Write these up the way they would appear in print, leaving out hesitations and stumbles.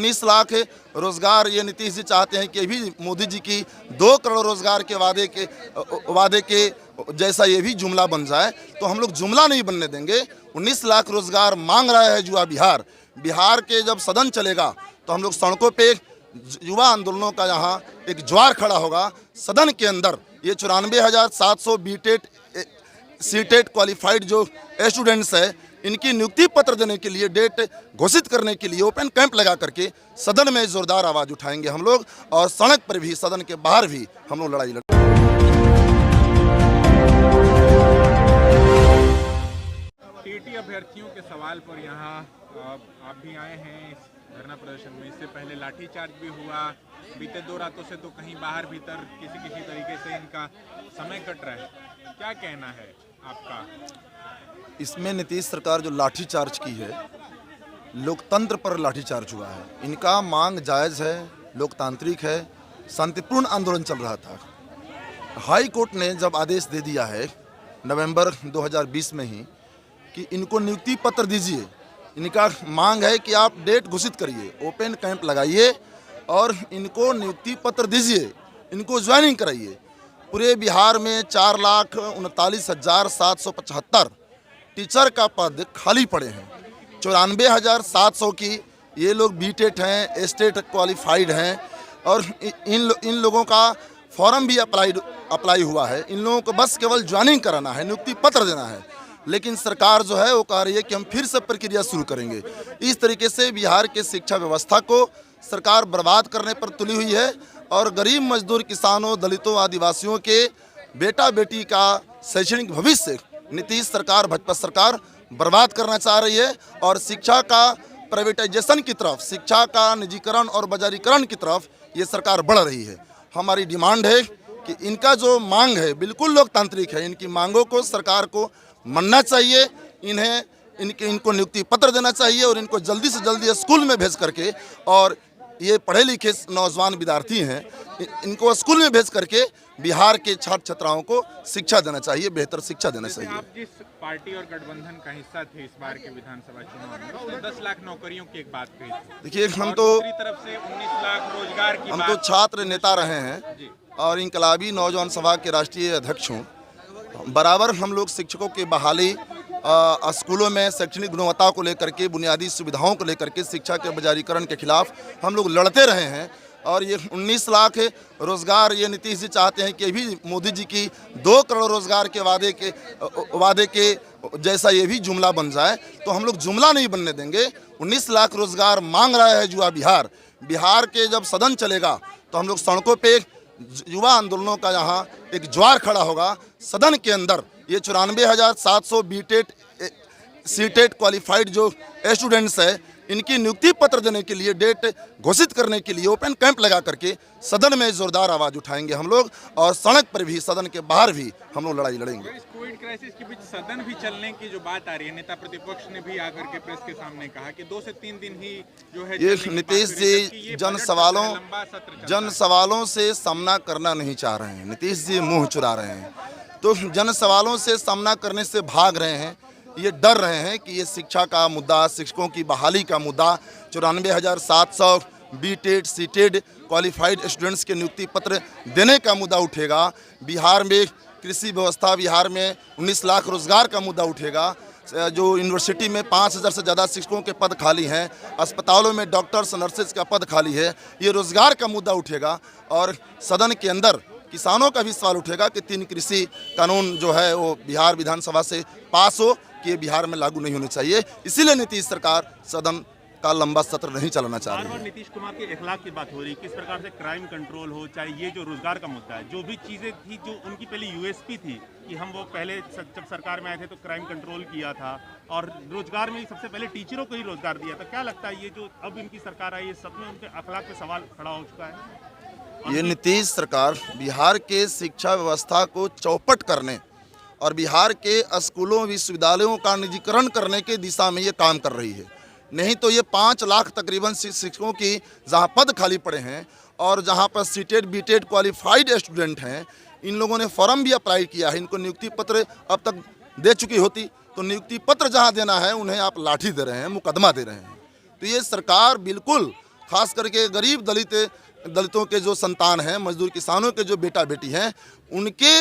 19 लाख रोजगार ये नीतीश जी चाहते हैं कि ये भी मोदी जी की 2 करोड़ रोजगार के वादे के जैसा ये भी जुमला बन जाए, तो हम लोग जुमला नहीं बनने देंगे। 19 लाख रोजगार मांग रहा है युवा बिहार के जब सदन चलेगा तो हम लोग सड़कों पे युवा आंदोलनों का यहाँ एक ज्वार खड़ा होगा। सदन के अंदर ये 94,700 बीटेट सीटेट क्वालिफाइड जो स्टूडेंट्स है, इनकी नियुक्ति पत्र देने के लिए डेट घोषित करने के लिए ओपन कैंप लगा करके सदन में जोरदार आवाज उठाएंगे हम लोग, और सड़क पर भी, सदन के बाहर भी हम लोग लड़ाई लड़ेंगे। टीटी अभ्यर्थियों के सवाल पर यहाँ आप भी आए हैं इस धरना प्रदर्शन में। इससे पहले लाठीचार्ज भी हुआ। बीते 2 रातों से तो कहीं बाहर भीतर किसी तरीके से इनका समय कट रहा है। क्या कहना है आपका? इसमें नीतीश सरकार जो लाठीचार्ज की है, लोकतंत्र पर लाठीचार्ज हुआ है। इनका मांग जायज़ है, लोकतांत्रिक है, शांतिपूर्ण आंदोलन चल रहा था। हाई कोर्ट ने जब आदेश दे दिया है नवंबर 2020 में ही कि इनको नियुक्ति पत्र दीजिए, इनका मांग है कि आप डेट घोषित करिए, ओपन कैंप लगाइए और इनको नियुक्ति पत्र दीजिए, इनको ज्वाइनिंग कराइए। पूरे बिहार में 4,39,775 टीचर का पद खाली पड़े हैं। 94,700 की ये लोग बीटेट हैं, स्टेट क्वालिफाइड हैं, और इन लोगों का फॉर्म भी अप्लाई हुआ है। इन लोगों को बस केवल ज्वाइनिंग कराना है, नियुक्ति पत्र देना है। लेकिन सरकार जो है वो कह रही है कि हम फिर से प्रक्रिया शुरू करेंगे। इस तरीके से बिहार के शिक्षा व्यवस्था को सरकार बर्बाद करने पर तुली हुई है, और गरीब मजदूर, किसानों, दलितों, आदिवासियों के बेटा बेटी का शैक्षणिक भविष्य नीतीश सरकार, भाजपा सरकार बर्बाद करना चाह रही है। और शिक्षा का प्राइवेटाइजेशन की तरफ, शिक्षा का निजीकरण और बाजारीकरण की तरफ ये सरकार बढ़ रही है। हमारी डिमांड है कि इनका जो मांग है बिल्कुल लोकतांत्रिक है, इनकी मांगों को सरकार को मानना चाहिए। इनको नियुक्ति पत्र देना चाहिए और इनको जल्दी से जल्दी स्कूल में भेज करके, और ये पढ़े लिखे नौजवान विद्यार्थी हैं, इनको स्कूल में भेज करके बिहार के छात्र छात्राओं को शिक्षा देना चाहिए, बेहतर शिक्षा देना चाहिए। आप जिस पार्टी और गठबंधन का हिस्सा थे इस बार के विधानसभा चुनाव में, उसने 10 लाख नौकरियों की एक बात कही थी। देखिए, हम तो दूसरी तरफ से 19 लाख रोजगार की हम तो छात्र नेता रहे हैं और इनकलाबी नौजवान सभा के राष्ट्रीय अध्यक्ष हूँ। बराबर हम लोग शिक्षकों की बहाली, स्कूलों में शैक्षणिक गुणवत्ता को लेकर के, बुनियादी सुविधाओं को लेकर के, शिक्षा के बाजारीकरण के खिलाफ हम लोग लड़ते रहे हैं। और ये 19 लाख रोजगार ये नीतीश जी चाहते हैं कि ये भी मोदी जी की 2 करोड़ रोजगार के वादे के जैसा ये भी जुमला बन जाए, तो हम लोग जुमला नहीं बनने देंगे। 19 लाख रोजगार मांग रहा है युवा बिहार के जब सदन चलेगा तो हम लोग सड़कों पे युवा आंदोलनों का यहाँ एक ज्वार खड़ा होगा। सदन के अंदर ये 94,700 बीटेट सीटेट क्वालिफाइड जो स्टूडेंट्स है, इनकी नियुक्ति पत्र देने के लिए, डेट घोषित करने के लिए ओपन कैंप लगा करके सदन में जोरदार आवाज उठाएंगे हम लोग, और सड़क पर भी, सदन के बाहर भी हम लोग लड़ाई लड़ेंगे। इस कोविड क्राइसिस के बीच सदन भी चलने की जो बात आ रही है, नेता प्रतिपक्ष ने भी आकर के प्रेस के सामने कहा कि 2 से 3 दिन ही जो है ये नीतीश जी जन सवालों से सामना करना नहीं चाह रहे हैं। नीतीश जी मुंह चुरा रहे हैं, तो जन सवालों से सामना करने से भाग रहे हैं। ये डर रहे हैं कि ये शिक्षा का मुद्दा, शिक्षकों की बहाली का मुद्दा, 94,700 बीटेड सीटेड क्वालिफाइड स्टूडेंट्स के नियुक्ति पत्र देने का मुद्दा उठेगा। बिहार में कृषि व्यवस्था, बिहार में 19 लाख रोजगार का मुद्दा उठेगा। जो यूनिवर्सिटी में 5,000 से ज़्यादा शिक्षकों के पद खाली हैं, अस्पतालों में डॉक्टर्स, नर्सेज का पद खाली है, ये रोजगार का मुद्दा उठेगा। और सदन के अंदर किसानों का भी सवाल उठेगा कि 3 कृषि कानून जो है वो बिहार विधानसभा से पास हो, कि ये बिहार में लागू नहीं होने चाहिए। इसीलिए नीतीश सरकार सदन का लंबा सत्र नहीं चलाना चाह रही है। नीतीश कुमार के इखलाक की बात हो रही है, किस प्रकार से क्राइम कंट्रोल हो, चाहे ये जो रोजगार का मुद्दा है, जो भी चीज़ें थी जो उनकी पहले यूएसपी थी कि हम वो पहले जब सरकार में आए थे तो क्राइम कंट्रोल किया था, और रोजगार में सबसे पहले टीचरों को ही रोजगार दिया था। क्या लगता है ये जो अब इनकी सरकार आई है, सब में उनके अखलाक पे सवाल खड़ा हो चुका है? ये नीतीश सरकार बिहार के शिक्षा व्यवस्था को चौपट करने और बिहार के स्कूलों, विश्वविद्यालयों का निजीकरण करने के दिशा में ये काम कर रही है। नहीं तो ये 5 लाख तकरीबन शिक्षकों की जहाँ पद खाली पड़े हैं और जहाँ पर सीटेड बीटेड क्वालिफाइड स्टूडेंट हैं, इन लोगों ने फॉर्म भी अप्लाई किया है, इनको नियुक्ति पत्र अब तक दे चुकी होती, तो नियुक्ति पत्र जहाँ देना है उन्हें आप लाठी दे रहे हैं, मुकदमा दे रहे हैं। तो ये सरकार बिल्कुल खास करके गरीब दलितों के जो संतान हैं, मजदूर किसानों के जो बेटा बेटी हैं, उनके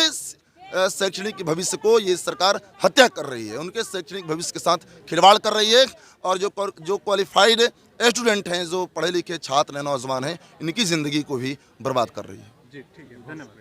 शैक्षणिक भविष्य को ये सरकार हत्या कर रही है, उनके शैक्षणिक भविष्य के साथ खिलवाड़ कर रही है। और जो क्वालिफाइड स्टूडेंट हैं, जो पढ़े लिखे छात्र हैं, नौजवान हैं, इनकी ज़िंदगी को भी बर्बाद कर रही है। जी ठीक है, धन्यवाद।